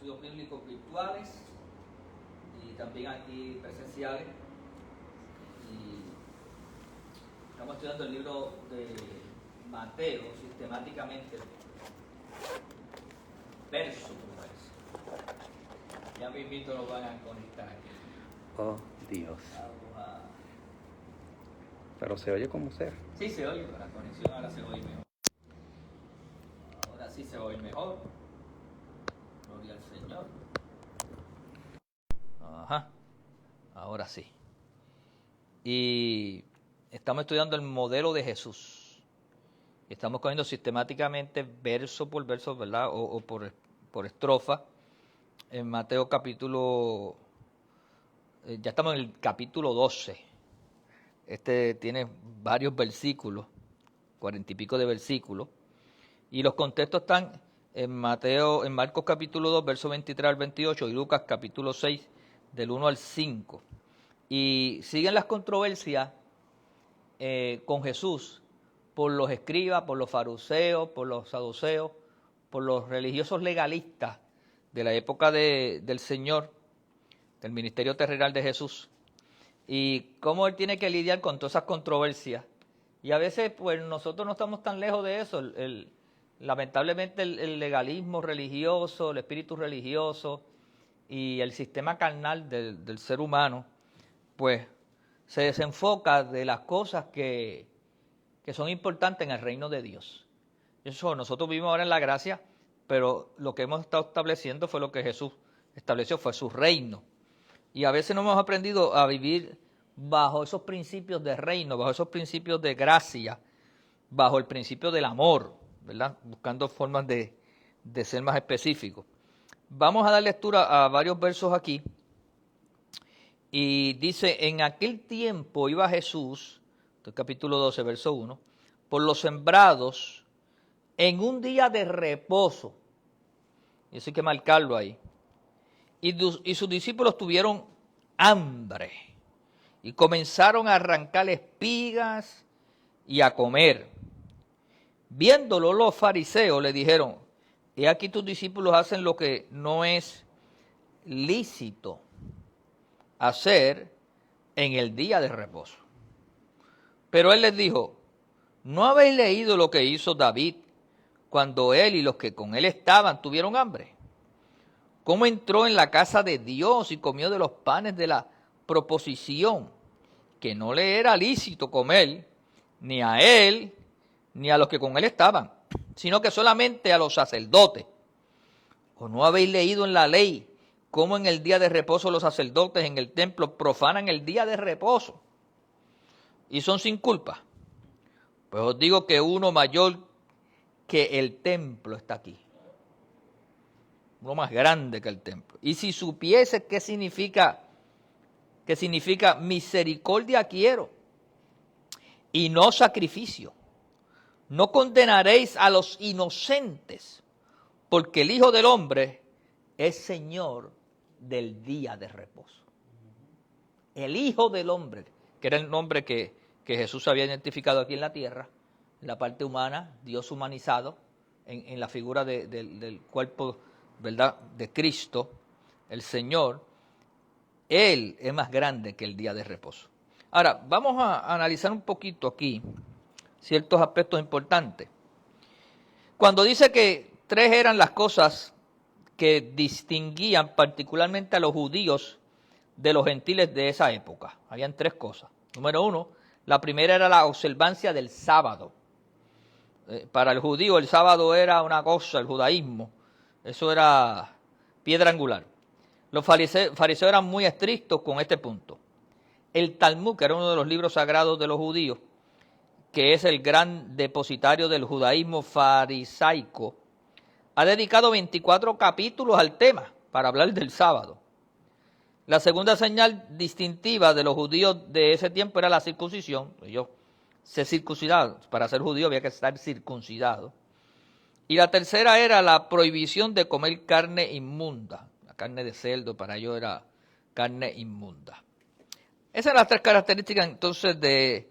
estudios bíblicos virtuales y también aquí presenciales. Y estamos estudiando el libro de Mateo sistemáticamente, verso por verso. Ya mismito lo van a conectar aquí. Oh, Dios. Vamos a... Pero se oye como sea. Sí, se oye, la conexión ahora se oye mejor. Ahora sí se oye mejor. Gloria al Señor. Ajá, ahora sí. Y estamos estudiando el modelo de Jesús. Estamos cogiendo sistemáticamente verso por verso, ¿verdad? O por estrofa. En Mateo capítulo... ya estamos en el capítulo 12. Este tiene varios versículos, 40 y pico de versículos. Y los contextos están en Marcos capítulo 2, verso 23 al 28, y Lucas capítulo 6, del 1 al 5. Y siguen las controversias con Jesús por los escribas, por los fariseos, por los saduceos, por los religiosos legalistas de la época del Señor, del ministerio terrenal de Jesús, y cómo Él tiene que lidiar con todas esas controversias. Y a veces, pues, nosotros no estamos tan lejos de eso. Lamentablemente, el legalismo religioso, el espíritu religioso y el sistema carnal del ser humano, pues, se desenfoca de las cosas que son importantes en el reino de Dios. Eso, nosotros vivimos ahora en la gracia, pero lo que hemos estado estableciendo fue lo que Jesús estableció, fue su reino. Y a veces no hemos aprendido a vivir bajo esos principios de reino, bajo esos principios de gracia, bajo el principio del amor, ¿verdad? Buscando formas de ser más específicos. Vamos a dar lectura a varios versos aquí. Y dice, en aquel tiempo iba Jesús, capítulo 12, verso 1, por los sembrados en un día de reposo. Y eso hay que marcarlo ahí. Y sus discípulos tuvieron hambre y comenzaron a arrancar espigas y a comer. Viéndolo los fariseos le dijeron, he aquí tus discípulos hacen lo que no es lícito hacer en el día de reposo. Pero él les dijo, ¿no habéis leído lo que hizo David cuando él y los que con él estaban tuvieron hambre? ¿Cómo entró en la casa de Dios y comió de los panes de la proposición, que no le era lícito comer ni a él ni a los que con él estaban, sino que solamente a los sacerdotes? ¿O no habéis leído en la ley cómo en el día de reposo los sacerdotes en el templo profanan el día de reposo y son sin culpa? Pues os digo que uno mayor que el templo está aquí. Uno más grande que el templo. Y si supiese qué significa misericordia quiero y no sacrificio, no condenaréis a los inocentes, porque el Hijo del Hombre es Señor del día de reposo. El Hijo del Hombre, que era el nombre que Jesús había identificado aquí en la tierra, en la parte humana, Dios humanizado, en la figura del cuerpo, ¿verdad?, de Cristo, el Señor. Él es más grande que el día de reposo. Ahora, vamos a analizar un poquito aquí ciertos aspectos importantes. Cuando dice que tres eran las cosas que distinguían particularmente a los judíos de los gentiles de esa época, habían tres cosas. Número uno, la primera era la observancia del sábado. Para el judío el sábado era una cosa, el judaísmo, eso era piedra angular. Los fariseos eran muy estrictos con este punto. El Talmud, que era uno de los libros sagrados de los judíos, que es el gran depositario del judaísmo farisaico, ha dedicado 24 capítulos al tema para hablar del sábado. La segunda señal distintiva de los judíos de ese tiempo era la circuncisión. Ellos se circuncidaban. Para ser judío había que estar circuncidado. Y la tercera era la prohibición de comer carne inmunda. La carne de cerdo para ellos era carne inmunda. Esas eran las tres características entonces de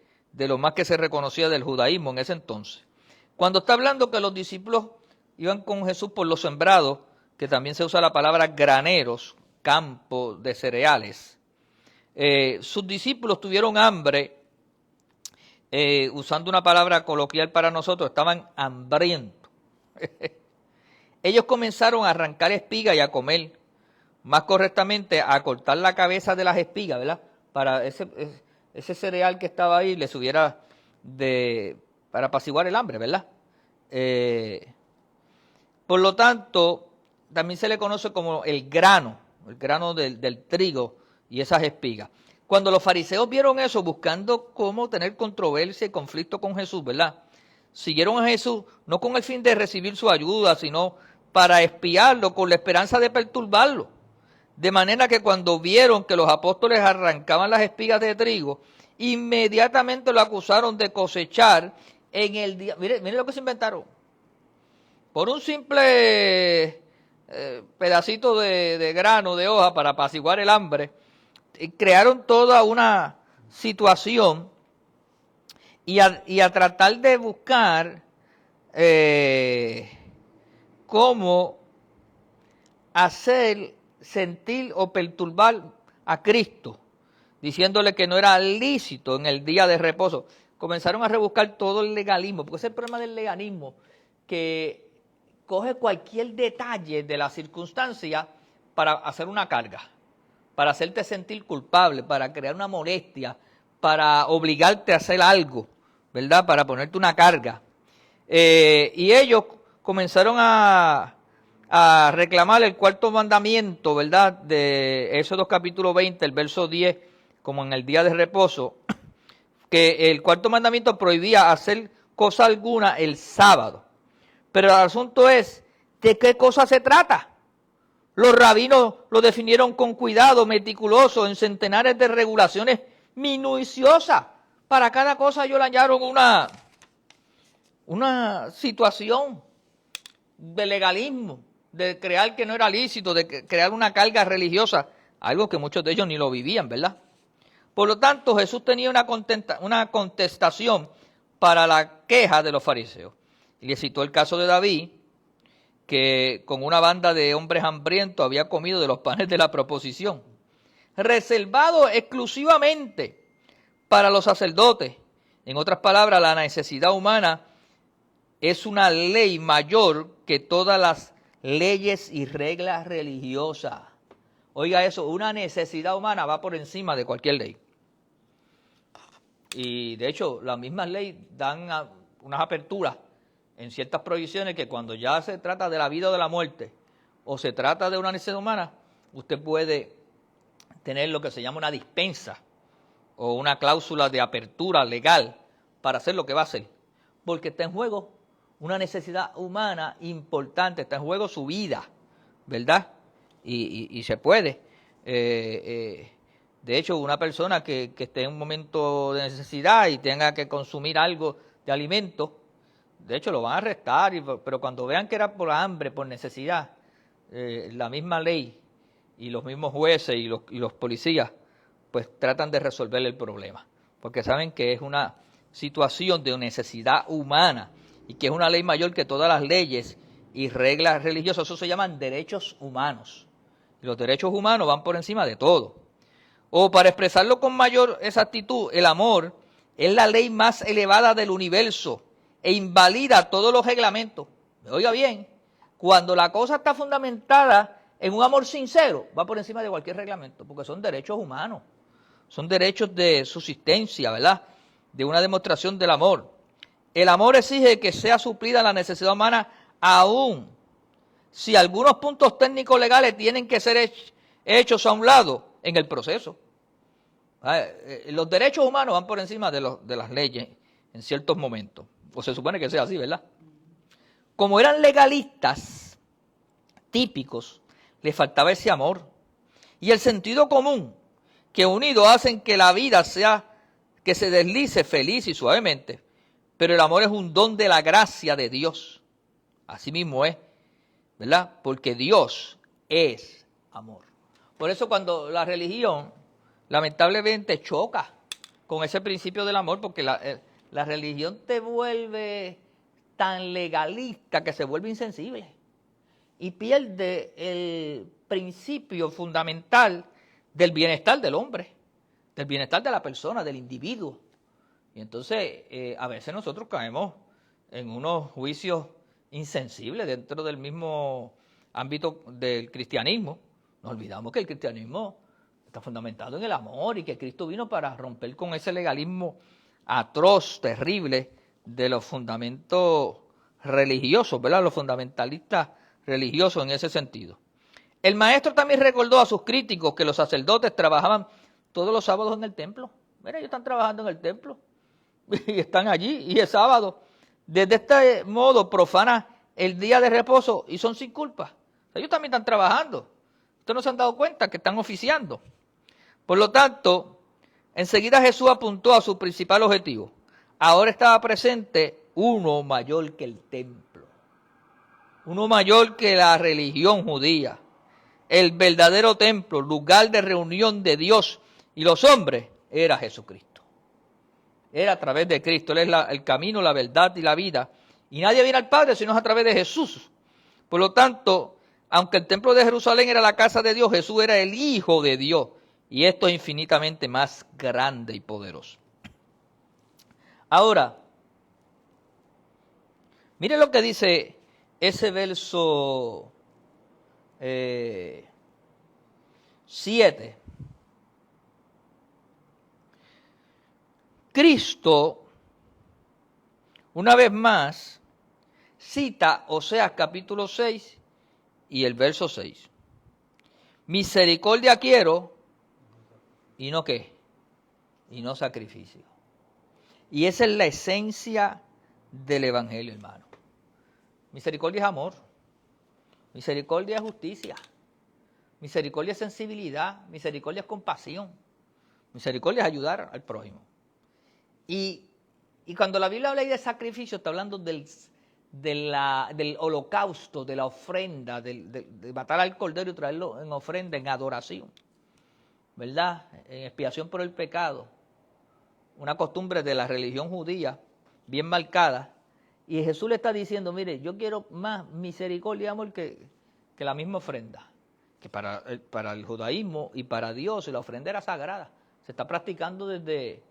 lo más que se reconocía del judaísmo en ese entonces. Cuando está hablando que los discípulos iban con Jesús por los sembrados, que también se usa la palabra graneros, campo de cereales. Sus discípulos tuvieron hambre, usando una palabra coloquial para nosotros, estaban hambrientos. Ellos comenzaron a arrancar espigas y a comer, más correctamente a cortar la cabeza de las espigas, ¿verdad? Para ese cereal que estaba ahí les hubiera para apaciguar el hambre, ¿verdad? Por lo tanto, también se le conoce como el grano del trigo y esas espigas. Cuando los fariseos vieron eso, buscando cómo tener controversia y conflicto con Jesús, ¿verdad? Siguieron a Jesús no con el fin de recibir su ayuda, sino para espiarlo con la esperanza de perturbarlo. De manera que cuando vieron que los apóstoles arrancaban las espigas de trigo, inmediatamente lo acusaron de cosechar en el día. Miren lo que se inventaron. Por un simple pedacito de grano, de hoja, para apaciguar el hambre, crearon toda una situación y a tratar de buscar cómo hacer sentir o perturbar a Cristo, diciéndole que no era lícito en el día de reposo. Comenzaron a rebuscar todo el legalismo, porque ese es el problema del legalismo, que coge cualquier detalle de la circunstancia para hacer una carga, para hacerte sentir culpable, para crear una molestia, para obligarte a hacer algo, ¿verdad? Para ponerte una carga. Y ellos comenzaron a reclamar el cuarto mandamiento, ¿verdad? De Éxodo capítulo 20, el verso 10, como en el día de reposo, que el cuarto mandamiento prohibía hacer cosa alguna el sábado. Pero el asunto es, ¿de qué cosa se trata? Los rabinos lo definieron con cuidado, meticuloso, en centenares de regulaciones minuciosas. Para cada cosa ellos le hallaron una situación de legalismo, de crear que no era lícito, de crear una carga religiosa, algo que muchos de ellos ni lo vivían, ¿verdad? Por lo tanto, Jesús tenía una contestación para la queja de los fariseos. Y le citó el caso de David, que con una banda de hombres hambrientos había comido de los panes de la proposición, reservado exclusivamente para los sacerdotes. En otras palabras, la necesidad humana es una ley mayor que todas las leyes y reglas religiosas. Oiga eso, una necesidad humana va por encima de cualquier ley. Y de hecho, las mismas leyes dan unas aperturas en ciertas prohibiciones que cuando ya se trata de la vida o de la muerte, o se trata de una necesidad humana, usted puede tener lo que se llama una dispensa o una cláusula de apertura legal para hacer lo que va a hacer, porque está en juego una necesidad humana importante, está en juego su vida, ¿verdad? Y se puede. De hecho, una persona que esté en un momento de necesidad y tenga que consumir algo de alimento, de hecho lo van a arrestar, pero cuando vean que era por hambre, por necesidad, la misma ley y los mismos jueces y los policías, pues tratan de resolver el problema, porque saben que es una situación de necesidad humana y que es una ley mayor que todas las leyes y reglas religiosas. Eso se llaman derechos humanos. Y los derechos humanos van por encima de todo. O para expresarlo con mayor exactitud, el amor es la ley más elevada del universo e invalida todos los reglamentos. Oiga bien, cuando la cosa está fundamentada en un amor sincero, va por encima de cualquier reglamento, porque son derechos humanos, son derechos de subsistencia, ¿verdad? De una demostración del amor. El amor exige que sea suplida la necesidad humana aún si algunos puntos técnicos legales tienen que ser hechos a un lado en el proceso. Los derechos humanos van por encima de las leyes en ciertos momentos, o se supone que sea así, ¿verdad? Como eran legalistas típicos, les faltaba ese amor y el sentido común, que unidos hacen que la vida que se deslice feliz y suavemente. Pero el amor es un don de la gracia de Dios. Así mismo es, ¿verdad? Porque Dios es amor. Por eso cuando la religión lamentablemente choca con ese principio del amor, porque la religión te vuelve tan legalista que se vuelve insensible. y pierde el principio fundamental del bienestar del hombre, del bienestar de la persona, del individuo. Y entonces a veces nosotros caemos en unos juicios insensibles dentro del mismo ámbito del cristianismo. Nos olvidamos que el cristianismo está fundamentado en el amor y que Cristo vino para romper con ese legalismo atroz, terrible, de los fundamentos religiosos, ¿verdad? Los fundamentalistas religiosos en ese sentido. El maestro también recordó a sus críticos que los sacerdotes trabajaban todos los sábados en el templo. Mira, ellos están trabajando en el templo y están allí y es sábado. Desde este modo profana el día de reposo y son sin culpa. Ellos también están trabajando. Ustedes no se han dado cuenta que están oficiando. Por lo tanto, enseguida Jesús apuntó a su principal objetivo. Ahora estaba presente uno mayor que el templo, uno mayor que la religión judía, el verdadero templo, lugar de reunión de Dios y los hombres, era Jesucristo. Era a través de Cristo, Él es el camino, la verdad y la vida. Y nadie viene al Padre sino a través de Jesús. Por lo tanto, aunque el templo de Jerusalén era la casa de Dios, Jesús era el Hijo de Dios. Y esto es infinitamente más grande y poderoso. Ahora, mire lo que dice ese verso 7. Cristo, una vez más, cita Oseas capítulo 6 y el verso 6. Misericordia quiero y no qué, y no sacrificio. Y esa es la esencia del evangelio, hermano. Misericordia es amor, misericordia es justicia, misericordia es sensibilidad, misericordia es compasión, misericordia es ayudar al prójimo. Y cuando la Biblia habla de sacrificio, está hablando del holocausto, de la ofrenda, de matar al cordero y traerlo en ofrenda, en adoración, ¿verdad? En expiación por el pecado. Una costumbre de la religión judía, bien marcada. Y Jesús le está diciendo, mire, yo quiero más misericordia y amor que la misma ofrenda. Que para el judaísmo y para Dios la ofrenda era sagrada. Se está practicando desde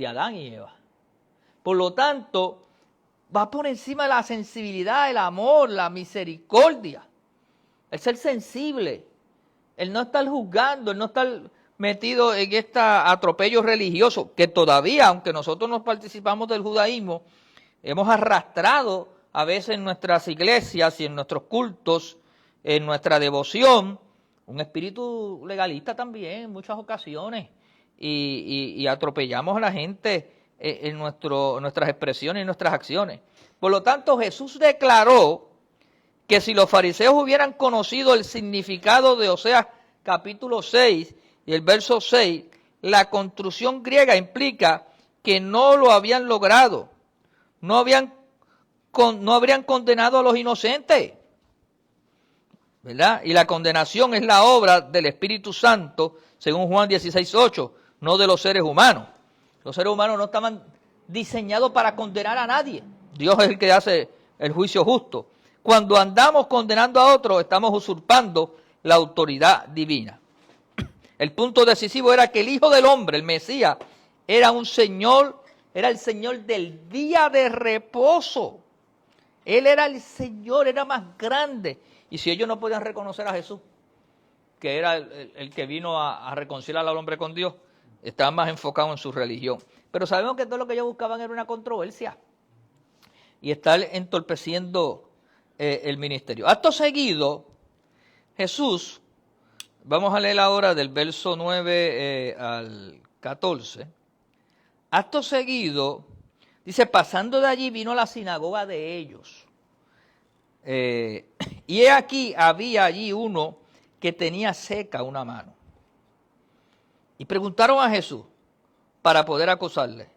Adán y Eva. Por lo tanto, va por encima de la sensibilidad, el amor, la misericordia. El ser sensible. El no estar juzgando, el no estar metido en este atropello religioso, que todavía, aunque nosotros no participamos del judaísmo, hemos arrastrado a veces en nuestras iglesias y en nuestros cultos, en nuestra devoción, un espíritu legalista también en muchas ocasiones, y atropellamos a la gente en nuestras expresiones y nuestras acciones. Por lo tanto, Jesús declaró que si los fariseos hubieran conocido el significado de Oseas capítulo 6 y el verso 6, la construcción griega implica que no lo habían logrado, no habrían condenado a los inocentes, ¿verdad? Y la condenación es la obra del Espíritu Santo, según Juan 16:8, no de los seres humanos. Los seres humanos no estaban diseñados para condenar a nadie. Dios es el que hace el juicio justo. Cuando andamos condenando a otros, estamos usurpando la autoridad divina. El punto decisivo era que el Hijo del Hombre, el Mesías, era un Señor, era el Señor del día de reposo. Él era el Señor, era más grande. Y si ellos no podían reconocer a Jesús, que era el que vino a reconciliar al hombre con Dios, estaban más enfocados en su religión. Pero sabemos que todo lo que ellos buscaban era una controversia y estar entorpeciendo el ministerio. Acto seguido, Jesús, vamos a leer ahora del verso 9 al 14. Acto seguido, dice, pasando de allí vino a la sinagoga de ellos. Y he aquí, había allí uno que tenía seca una mano. Y preguntaron a Jesús para poder acusarle,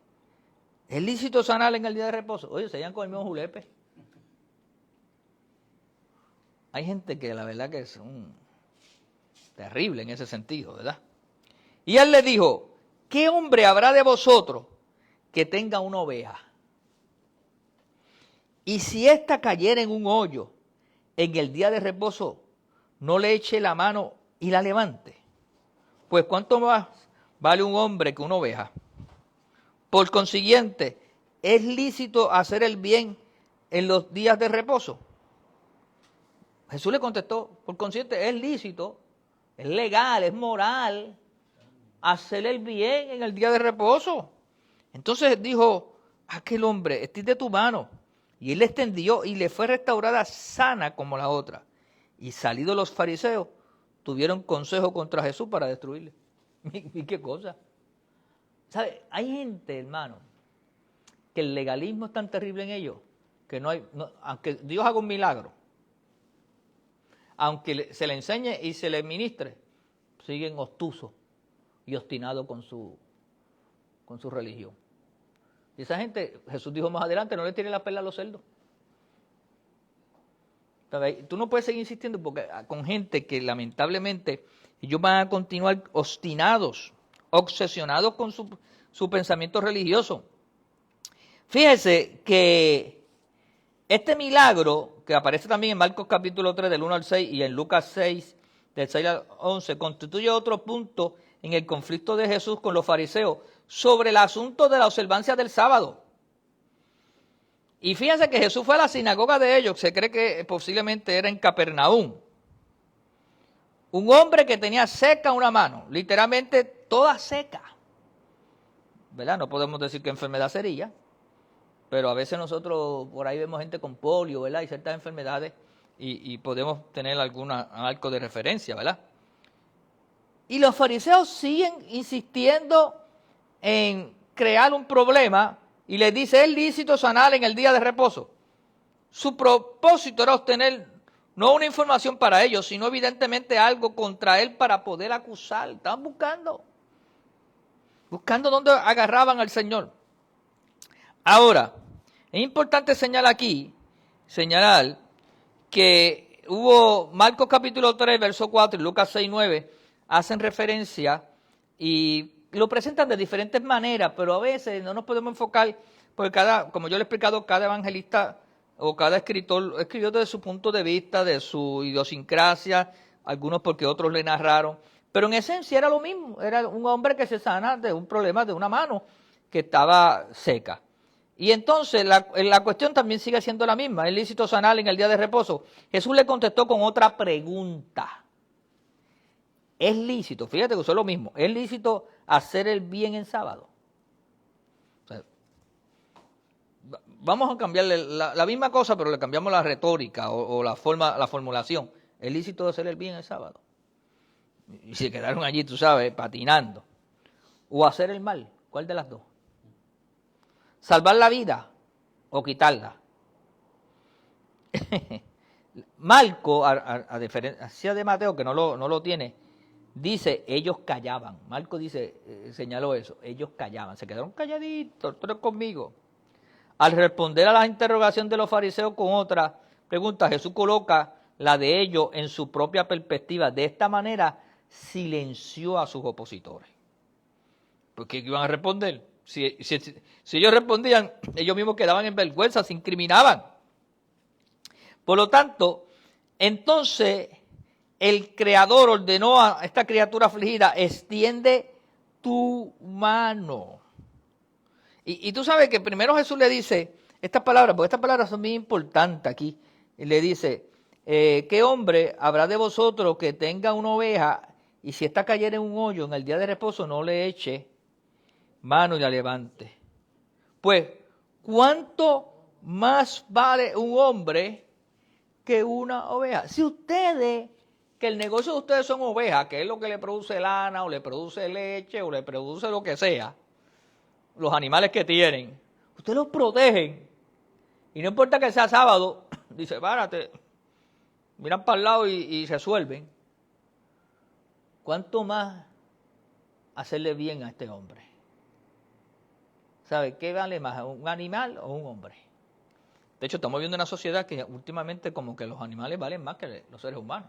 ¿es lícito sanar en el día de reposo? Oye, se hallan con el mismo julepe. Hay gente que la verdad que es terrible en ese sentido, ¿verdad? Y él le dijo, ¿qué hombre habrá de vosotros que tenga una oveja? Y si ésta cayera en un hoyo, en el día de reposo no le eche la mano y la levante? Pues ¿cuánto más vale un hombre que una oveja? Por consiguiente, ¿es lícito hacer el bien en los días de reposo? Jesús le contestó, por consiguiente, es lícito, es legal, es moral hacer el bien en el día de reposo. Entonces dijo aquel hombre, extiende tu mano. Y él le extendió y le fue restaurada sana como la otra. Y salidos los fariseos, tuvieron consejo contra Jesús para destruirle. ¿Y qué cosa? ¿Sabe? Hay gente, hermano, que el legalismo es tan terrible en ellos, que aunque Dios haga un milagro, aunque se le enseñe y se le ministre, siguen obtusos y obstinados con su religión. Y esa gente, Jesús dijo más adelante, no le tiren la perla a los cerdos. Tú no puedes seguir insistiendo porque con gente que lamentablemente ellos van a continuar obstinados, obsesionados con su pensamiento religioso. Fíjese que este milagro, que aparece también en Marcos capítulo 3 del 1 al 6 y en Lucas 6 del 6 al 11, constituye otro punto en el conflicto de Jesús con los fariseos sobre el asunto de la observancia del sábado. Y fíjense que Jesús fue a la sinagoga de ellos, se cree que posiblemente era en Capernaum. Un hombre que tenía seca una mano, literalmente toda seca. ¿Verdad? No podemos decir qué enfermedad sería, pero a veces nosotros por ahí vemos gente con polio, ¿verdad? Y ciertas enfermedades y podemos tener algo de referencia, ¿verdad? Y los fariseos siguen insistiendo en crear un problema y les dice, es lícito sanar en el día de reposo. Su propósito era obtener no una información para ellos, sino evidentemente algo contra él para poder acusar. Estaban buscando dónde agarraban al Señor. Ahora, es importante señalar que hubo Marcos capítulo 3, verso 4 y Lucas 6, 9, hacen referencia y lo presentan de diferentes maneras, pero a veces no nos podemos enfocar, porque como yo le he explicado, cada evangelista o cada escritor escribió desde su punto de vista, de su idiosincrasia, algunos porque otros le narraron, pero en esencia era lo mismo, era un hombre que se sana de un problema de una mano que estaba seca. Y entonces la cuestión también sigue siendo la misma, ¿es lícito sanar en el día de reposo? Jesús le contestó con otra pregunta. Es lícito, fíjate que eso es lo mismo, es lícito hacer el bien en sábado. O sea, vamos a cambiarle la misma cosa, pero le cambiamos la retórica o la formulación. Es lícito hacer el bien el sábado. Y se quedaron allí, tú sabes, patinando. O hacer el mal, ¿cuál de las dos? Salvar la vida o quitarla. Marco, a diferencia de Mateo, que no lo tiene, dice, ellos callaban. Marco señaló eso, ellos callaban, se quedaron calladitos, todos conmigo. Al responder a la interrogación de los fariseos con otra pregunta, Jesús coloca la de ellos en su propia perspectiva. De esta manera silenció a sus opositores. ¿Por qué iban a responder? Si ellos respondían, ellos mismos quedaban en vergüenza, se incriminaban. Por lo tanto, entonces el Creador ordenó a esta criatura afligida, extiende tu mano. Y tú sabes que primero Jesús le dice estas palabras, porque estas palabras son bien importantes aquí. Y le dice, ¿qué hombre habrá de vosotros que tenga una oveja y si esta cayera en un hoyo en el día de reposo no le eche mano y la levante? Pues, ¿cuánto más vale un hombre que una oveja? Si ustedes, que el negocio de ustedes son ovejas, que es lo que le produce lana o le produce leche o le produce lo que sea, los animales que tienen, ustedes los protegen y no importa que sea sábado, dice, párate, miran para el lado y resuelven. ¿Cuánto más hacerle bien a este hombre? ¿Sabe qué vale más, un animal o un hombre? De hecho, estamos viendo una sociedad que últimamente como que los animales valen más que los seres humanos.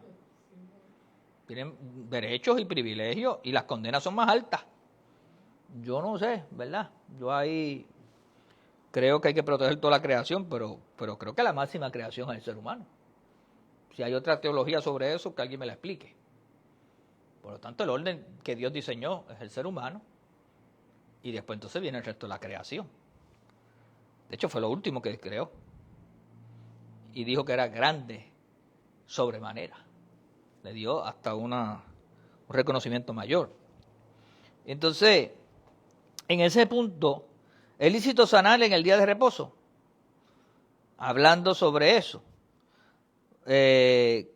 Tienen derechos y privilegios y las condenas son más altas. Yo no sé, ¿verdad? Yo ahí creo que hay que proteger toda la creación, pero creo que la máxima creación es el ser humano. Si hay otra teología sobre eso, que alguien me la explique. Por lo tanto, el orden que Dios diseñó es el ser humano y después entonces viene el resto de la creación. De hecho, fue lo último que creó. Y dijo que era grande sobremanera. Le dio hasta un reconocimiento mayor. Entonces, en ese punto, ¿es lícito sanar en el día de reposo? Hablando sobre eso.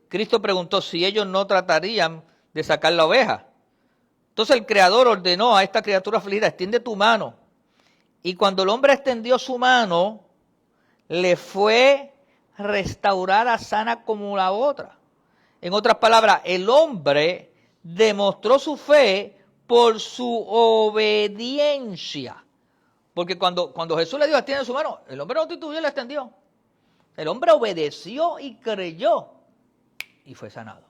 Cristo preguntó si ellos no tratarían de sacar la oveja. Entonces el Creador ordenó a esta criatura afligida, extiende tu mano. Y cuando el hombre extendió su mano, le fue restaurada sana como la otra. En otras palabras, el hombre demostró su fe por su obediencia. Porque cuando Jesús le dijo, extiende su mano, el hombre no titubeó y la extendió. El hombre obedeció y creyó y fue sanado.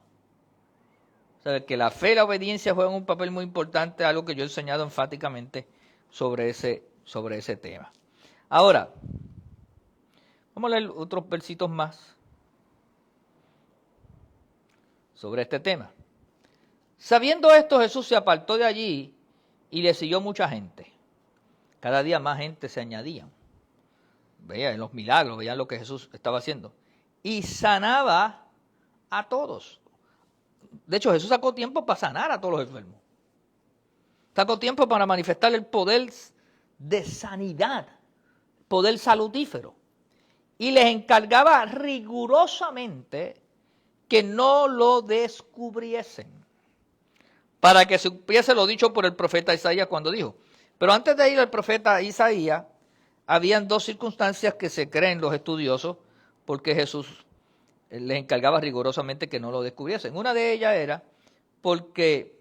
O sea, que la fe y la obediencia juegan un papel muy importante, algo que yo he enseñado enfáticamente sobre ese tema. Ahora, vamos a leer otros versitos más sobre este tema. Sabiendo esto, Jesús se apartó de allí y le siguió mucha gente. Cada día más gente se añadía. Veían los milagros, veían lo que Jesús estaba haciendo. Y sanaba a todos. De hecho, Jesús sacó tiempo para sanar a todos los enfermos. Sacó tiempo para manifestar el poder de sanidad, poder salutífero. Y les encargaba rigurosamente que no lo descubriesen, para que supiese lo dicho por el profeta Isaías cuando dijo. Pero antes de ir al profeta Isaías, habían dos circunstancias que se creen los estudiosos porque Jesús les encargaba rigurosamente que no lo descubriesen. Una de ellas era porque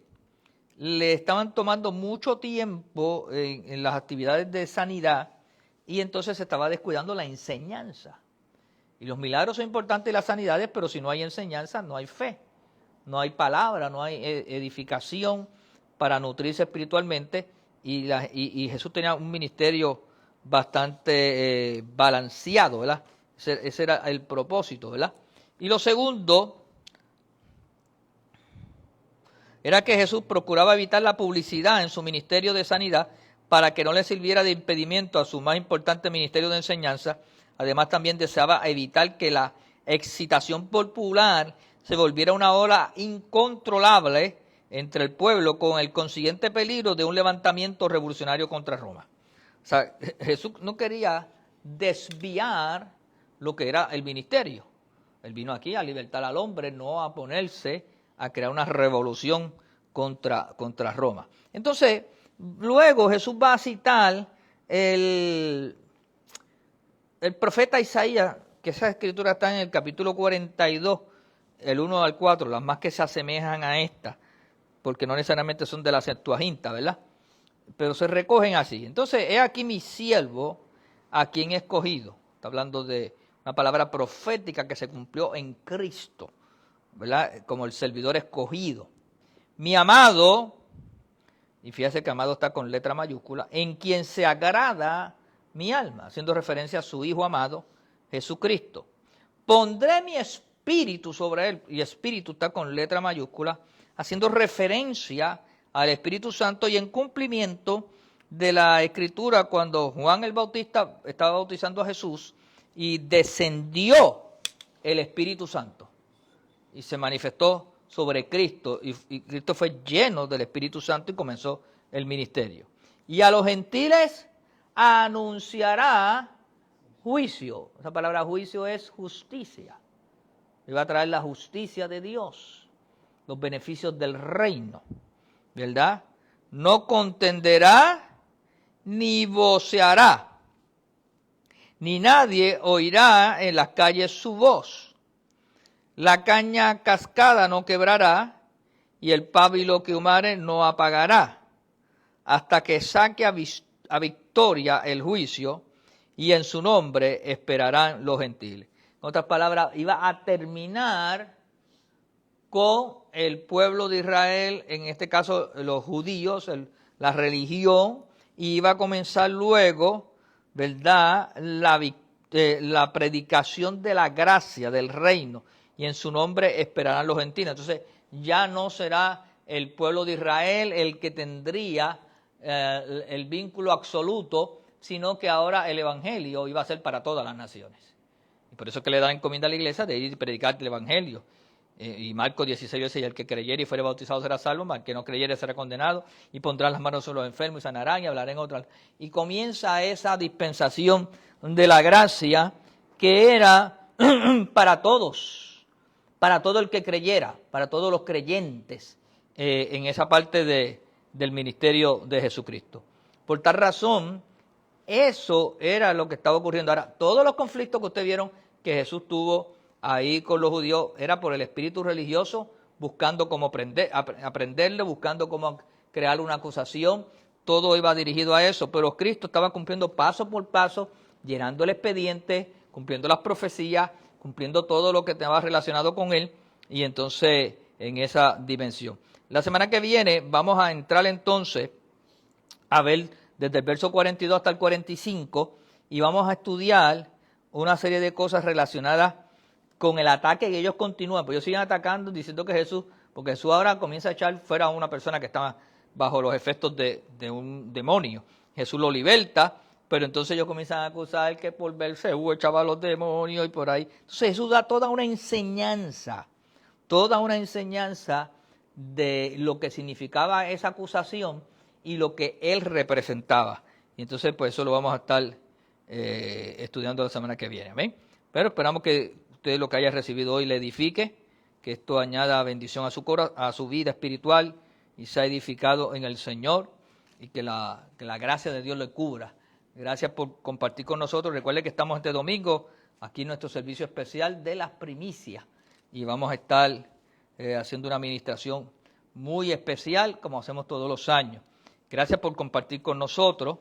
le estaban tomando mucho tiempo en las actividades de sanidad y entonces se estaba descuidando la enseñanza. Y los milagros son importantes y las sanidades, pero si no hay enseñanza, no hay fe, no hay palabra, no hay edificación para nutrirse espiritualmente. Y Jesús tenía un ministerio bastante balanceado, ¿verdad? Ese era el propósito, ¿verdad? Y lo segundo era que Jesús procuraba evitar la publicidad en su ministerio de sanidad para que no le sirviera de impedimento a su más importante ministerio de enseñanza. Además, también deseaba evitar que la excitación popular se volviera una ola incontrolable entre el pueblo, con el consiguiente peligro de un levantamiento revolucionario contra Roma. O sea, Jesús no quería desviar lo que era el ministerio. Él vino aquí a libertar al hombre, no a ponerse a crear una revolución contra Roma. Entonces, luego Jesús va a citar el profeta Isaías, que esa escritura está en el capítulo 42, el 1 al 4, las más que se asemejan a esta, porque no necesariamente son de la Septuaginta, ¿verdad? Pero se recogen así. Entonces, he aquí mi siervo, a quien he escogido. Está hablando de una palabra profética que se cumplió en Cristo, ¿verdad? Como el servidor escogido. Mi amado, y fíjese que amado está con letra mayúscula, en quien se agrada mi alma, haciendo referencia a su Hijo amado, Jesucristo. Pondré mi espíritu sobre él, y espíritu está con letra mayúscula, haciendo referencia al Espíritu Santo y en cumplimiento de la Escritura cuando Juan el Bautista estaba bautizando a Jesús y descendió el Espíritu Santo y se manifestó sobre Cristo y Cristo fue lleno del Espíritu Santo y comenzó el ministerio. Y a los gentiles anunciará juicio. Esa palabra juicio es justicia. Y va a traer la justicia de Dios, los beneficios del reino, ¿verdad? No contenderá ni voceará, ni nadie oirá en las calles su voz. La caña cascada no quebrará, y el pábilo que humare no apagará, hasta que saque a victoria el juicio, y en su nombre esperarán los gentiles. En otras palabras, iba a terminar con el pueblo de Israel, en este caso los judíos, la religión, y iba a comenzar luego, ¿verdad?, la predicación de la gracia, del reino, y en su nombre esperarán los gentiles. Entonces ya no será el pueblo de Israel el que tendría el vínculo absoluto, sino que ahora el evangelio iba a ser para todas las naciones. Y por eso es que le da encomienda a la iglesia de ir y predicar el evangelio. Y Marcos 16 dice, y el que creyere y fuere bautizado será salvo, mas el que no creyere será condenado, y pondrán las manos sobre los enfermos y sanarán y hablarán en otras. Y comienza esa dispensación de la gracia que era para todos, para todo el que creyera, para todos los creyentes en esa parte del ministerio de Jesucristo. Por tal razón, eso era lo que estaba ocurriendo. Ahora, todos los conflictos que ustedes vieron que Jesús tuvo ahí con los judíos era por el espíritu religioso, buscando cómo aprenderle, buscando cómo crear una acusación. Todo iba dirigido a eso, pero Cristo estaba cumpliendo paso por paso, llenando el expediente, cumpliendo las profecías, cumpliendo todo lo que estaba relacionado con él, y entonces en esa dimensión. La semana que viene vamos a entrar entonces a ver desde el verso 42 hasta el 45 y vamos a estudiar una serie de cosas relacionadas con el ataque que ellos continúan, pues ellos siguen atacando diciendo que Jesús, porque Jesús ahora comienza a echar fuera a una persona que estaba bajo los efectos de un demonio. Jesús lo liberta, pero entonces ellos comienzan a acusar que por Belcebú echaba a los demonios y por ahí. Entonces Jesús da toda una enseñanza de lo que significaba esa acusación y lo que él representaba. Y entonces pues eso lo vamos a estar estudiando la semana que viene. ¿Amén? Pero esperamos que usted lo que haya recibido hoy le edifique, que esto añada bendición a su vida espiritual y sea edificado en el Señor y que la gracia de Dios le cubra. Gracias por compartir con nosotros. Recuerde que estamos este domingo aquí en nuestro servicio especial de las primicias y vamos a estar haciendo una administración muy especial como hacemos todos los años. Gracias por compartir con nosotros.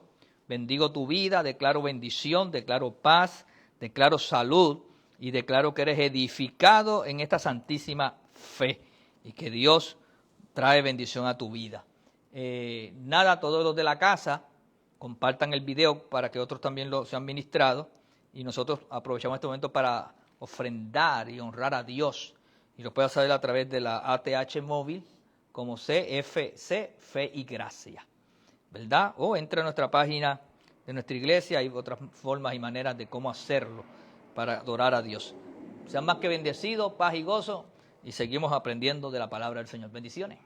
Bendigo tu vida, declaro bendición, declaro paz, declaro salud y declaro que eres edificado en esta santísima fe y que Dios trae bendición a tu vida. Todos los de la casa compartan el video para que otros también lo sean ministrados y nosotros aprovechamos este momento para ofrendar y honrar a Dios y lo puedes hacer a través de la ATH móvil como CFC Fe y Gracia, ¿verdad? O entra a nuestra página de nuestra iglesia, hay otras formas y maneras de cómo hacerlo para adorar a Dios. Sean más que bendecidos, paz y gozo, y seguimos aprendiendo de la palabra del Señor. Bendiciones.